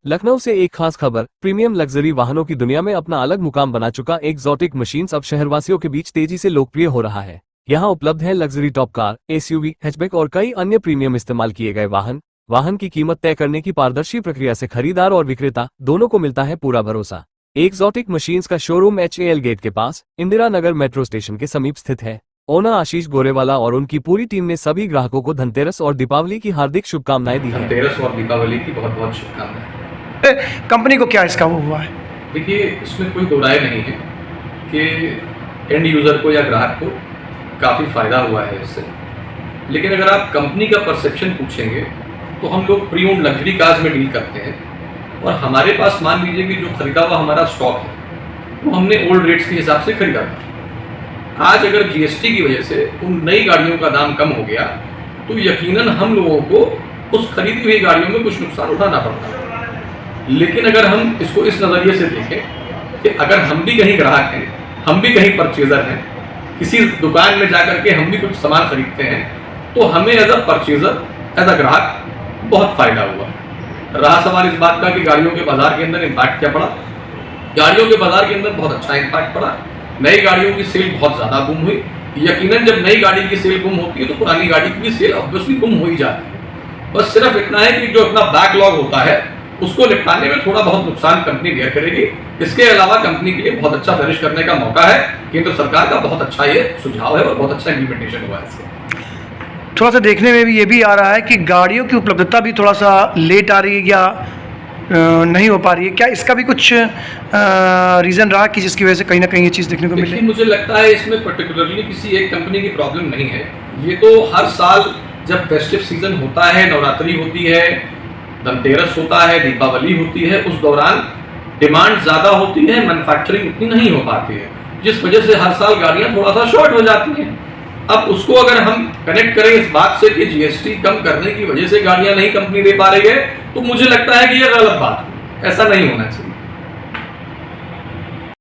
लखनऊ से एक खास खबर। प्रीमियम लग्जरी वाहनों की दुनिया में अपना अलग मुकाम बना चुका एक्सोटिक मशीन्स अब शहरवासियों के बीच तेजी से लोकप्रिय हो रहा है। यहाँ उपलब्ध है luxury top car, SUV, hatchback और कई अन्य प्रीमियम इस्तेमाल किए गए वाहन की कीमत तय करने की पारदर्शी प्रक्रिया से खरीदार और विक्रेता दोनों को मिलता है पूरा भरोसा। एक्सोटिक मशीन्स का शोरूम HAL गेट के पास इंदिरा नगर मेट्रो स्टेशन के समीप स्थित है। ओनर आशीष गोरेवाला और उनकी पूरी टीम ने सभी ग्राहकों को धनतेरस और दीपावली की हार्दिक शुभकामनाएं दी हैं। धनतेरस और दीपावली की बहुत बहुत शुभकामनाएं। कंपनी को क्या इसका वो हुआ है? देखिए, इसमें कोई दो राय नहीं है कि एंड यूज़र को या ग्राहक को काफ़ी फ़ायदा हुआ है इससे। लेकिन अगर आप कंपनी का परसेप्शन पूछेंगे तो हम लोग प्री ओन्ड लग्जरी कार्स में डील करते हैं और हमारे पास मान लीजिए कि जो खरीदा हुआ हमारा स्टॉक है वो हमने ओल्ड रेट्स के हिसाब से खरीदा था। आज अगर GST की वजह से उन नई गाड़ियों का दाम कम हो गया तो यकीनन हम लोगों को उस खरीदी हुई गाड़ियों में कुछ नुकसान उठाना पड़ता है। लेकिन अगर हम इसको इस नज़रिए से देखें कि अगर हम भी कहीं ग्राहक हैं, हम भी कहीं परचेज़र हैं, किसी दुकान में जाकर के हम भी कुछ सामान खरीदते हैं तो हमें as a purchaser, as a ग्राहक बहुत फ़ायदा हुआ। रहा सवाल इस बात का कि गाड़ियों के बाज़ार के अंदर इम्पैक्ट क्या पड़ा। गाड़ियों के बाज़ार के अंदर बहुत अच्छा इम्पैक्ट पड़ा। नई गाड़ियों की सेल बहुत ज़्यादा बुम हुई। यकीनन जब नई गाड़ी की सेल बुम होती है तो पुरानी गाड़ी की भी सेल ऑब्वियसली बुम हो ही जाती है। बस सिर्फ इतना है कि जो अपना बैकलॉग होता है उसको निपटाने में थोड़ा बहुत नुकसान कंपनी बेयर करेगी। इसके अलावा कंपनी के लिए बहुत अच्छा फ्लरिश करने का मौका है। केंद्र सरकार का बहुत अच्छा ये सुझाव है और बहुत अच्छा इम्प्लीमेंटेशन हुआ है इसका। थोड़ा सा देखने में भी ये भी आ रहा है कि गाड़ियों की उपलब्धता भी थोड़ा सा लेट आ रही है या नहीं हो पा रही है। क्या इसका भी कुछ रीज़न रहा कि जिसकी वजह से कहीं ना कहीं ये चीज़ देखने को मिले? मुझे लगता है इसमें पर्टिकुलरली किसी एक कंपनी की प्रॉब्लम नहीं है। ये तो हर साल जब फेस्टिव सीजन होता है, नवरात्रि होती है, धनतेरस होता है, दीपावली होती है, उस दौरान डिमांड ज़्यादा होती है, मैन्युफैक्चरिंग उतनी नहीं हो पाती है, जिस वजह से हर साल गाड़ियाँ थोड़ा सा शॉर्ट हो जाती हैं। अब उसको अगर हम कनेक्ट करें इस बात से कि GST कम करने की वजह से गाड़ियाँ नहीं कंपनी दे पा रही है तो मुझे लगता है कि ये गलत बात है। ऐसा नहीं होना चाहिए।